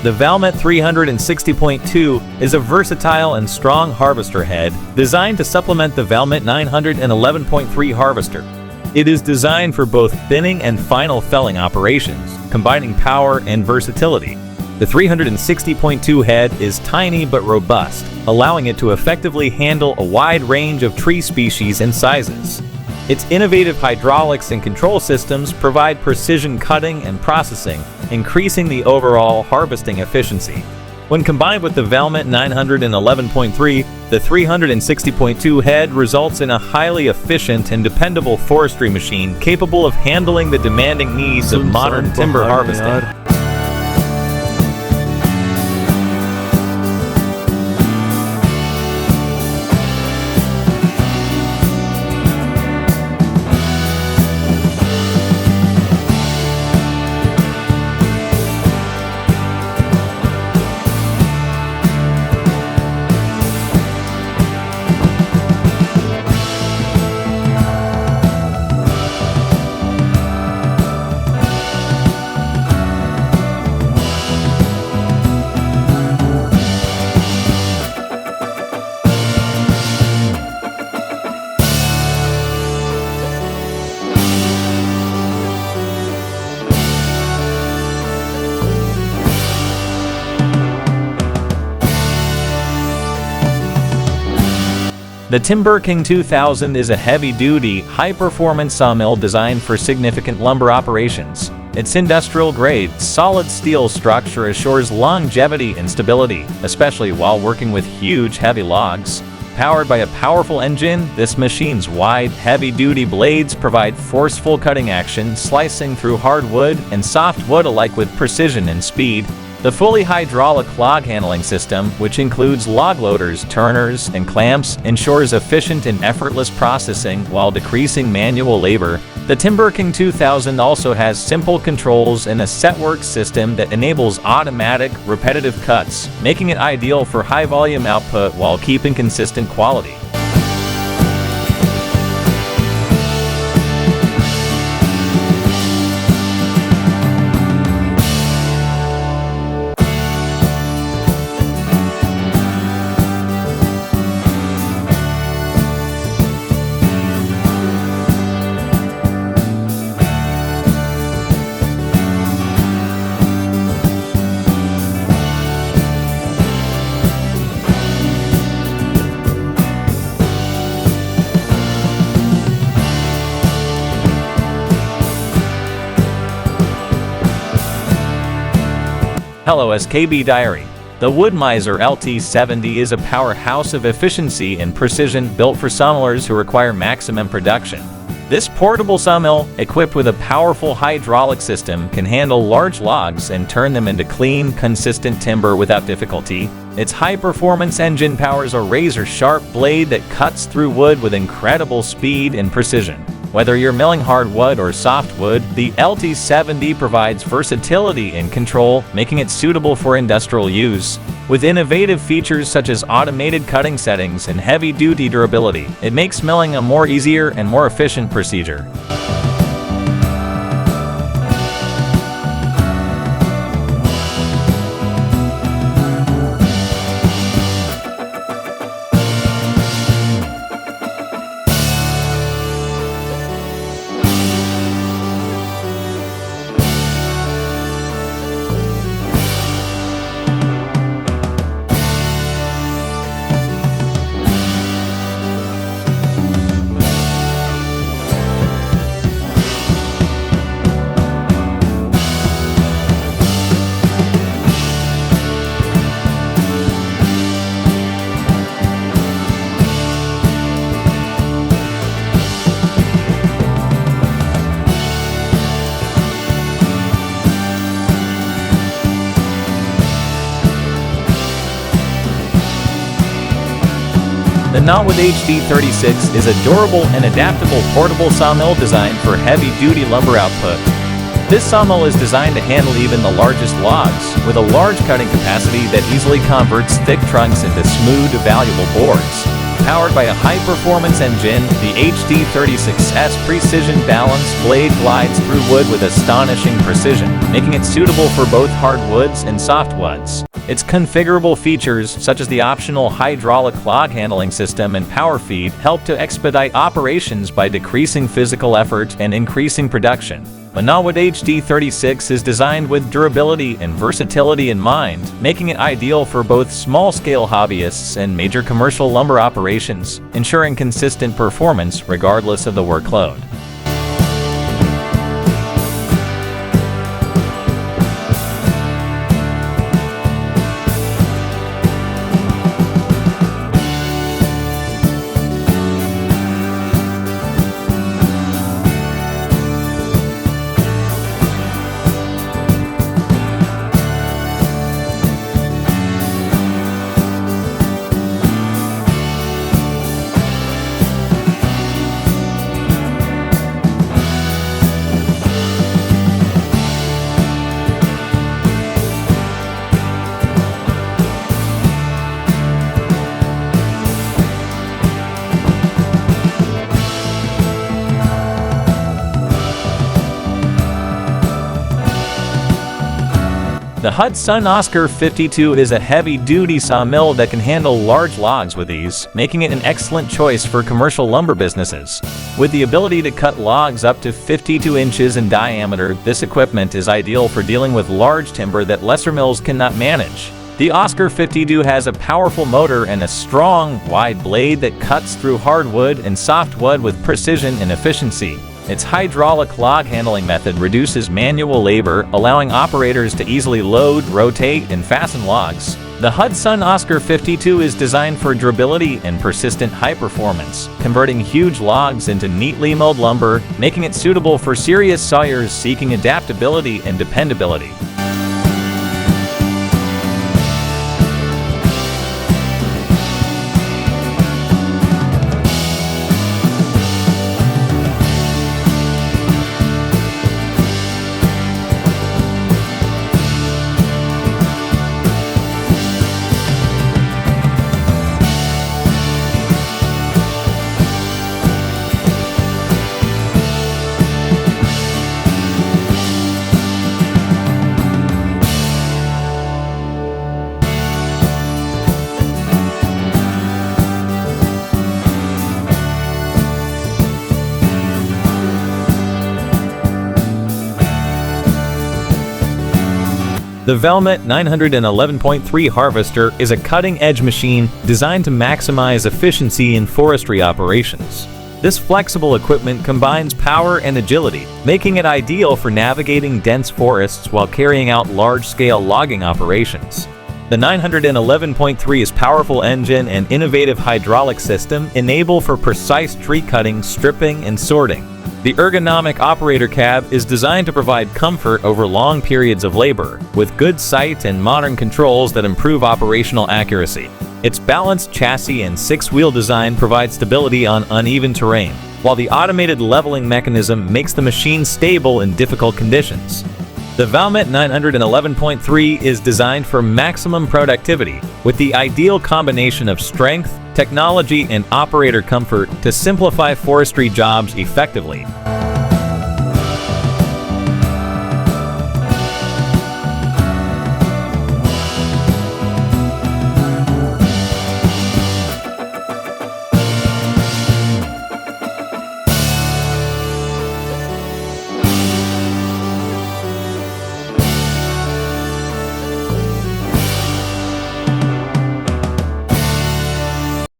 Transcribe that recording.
The Valmet 360.2 is a versatile and strong harvester head designed to supplement the Valmet 911.3 harvester. It is designed for both thinning and final felling operations, combining power and versatility. The 360.2 head is tiny but robust, allowing it to effectively handle a wide range of tree species and sizes. Its innovative hydraulics and control systems provide precision cutting and processing, increasing the overall harvesting efficiency. When combined with the Valmet 911.3, the 360.2 head results in a highly efficient and dependable forestry machine capable of handling the demanding needs of modern timber harvesting. The Timber King 2000 is a heavy-duty, high-performance sawmill designed for significant lumber operations. Its industrial-grade, solid steel structure assures longevity and stability, especially while working with huge, heavy logs. Powered by a powerful engine, this machine's wide, heavy-duty blades provide forceful cutting action, slicing through hardwood and softwood alike with precision and speed. The fully hydraulic log handling system, which includes log loaders, turners, and clamps, ensures efficient and effortless processing while decreasing manual labor. The Timber King 2000 also has simple controls and a setwork system that enables automatic, repetitive cuts, making it ideal for high-volume output while keeping consistent quality. Hello SKB Diary. The Wood-Mizer LT70 is a powerhouse of efficiency and precision built for sawmillers who require maximum production. This portable sawmill, equipped with a powerful hydraulic system, can handle large logs and turn them into clean, consistent timber without difficulty. Its high-performance engine powers a razor-sharp blade that cuts through wood with incredible speed and precision. Whether you're milling hardwood or softwood, the LT70 provides versatility and control, making it suitable for industrial use. With innovative features such as automated cutting settings and heavy-duty durability, it makes milling a more easier and more efficient procedure. The NOWOOD HD36 is a durable and adaptable portable sawmill designed for heavy-duty lumber output. This sawmill is designed to handle even the largest logs, with a large cutting capacity that easily converts thick trunks into smooth, valuable boards. Powered by a high-performance engine, the HD36's precision balanced blade glides through wood with astonishing precision, making it suitable for both hardwoods and softwoods. Its configurable features, such as the optional hydraulic log handling system and power feed, help to expedite operations by decreasing physical effort and increasing production. The NOWOOD HD36 is designed with durability and versatility in mind, making it ideal for both small-scale hobbyists and major commercial lumber operations, ensuring consistent performance regardless of the workload. The Hudson Oscar 52 is a heavy-duty sawmill that can handle large logs with ease, making it an excellent choice for commercial lumber businesses. With the ability to cut logs up to 52 inches in diameter, this equipment is ideal for dealing with large timber that lesser mills cannot manage. The Oscar 52 has a powerful motor and a strong, wide blade that cuts through hardwood and softwood with precision and efficiency. Its hydraulic log handling method reduces manual labor, allowing operators to easily load, rotate, and fasten logs. The Hudson Oscar 52 is designed for durability and persistent high performance, converting huge logs into neatly milled lumber, making it suitable for serious sawyers seeking adaptability and dependability. The Valmet 911.3 harvester is a cutting-edge machine designed to maximize efficiency in forestry operations. This flexible equipment combines power and agility, making it ideal for navigating dense forests while carrying out large-scale logging operations. The 911.3's powerful engine and innovative hydraulic system enable for precise tree cutting, stripping, and sorting. The ergonomic operator cab is designed to provide comfort over long periods of labor, with good sight and modern controls that improve operational accuracy. Its balanced chassis and six-wheel design provide stability on uneven terrain, while the automated leveling mechanism makes the machine stable in difficult conditions. The Valmet 911.3 is designed for maximum productivity, with the ideal combination of strength, technology, and operator comfort to simplify forestry jobs effectively.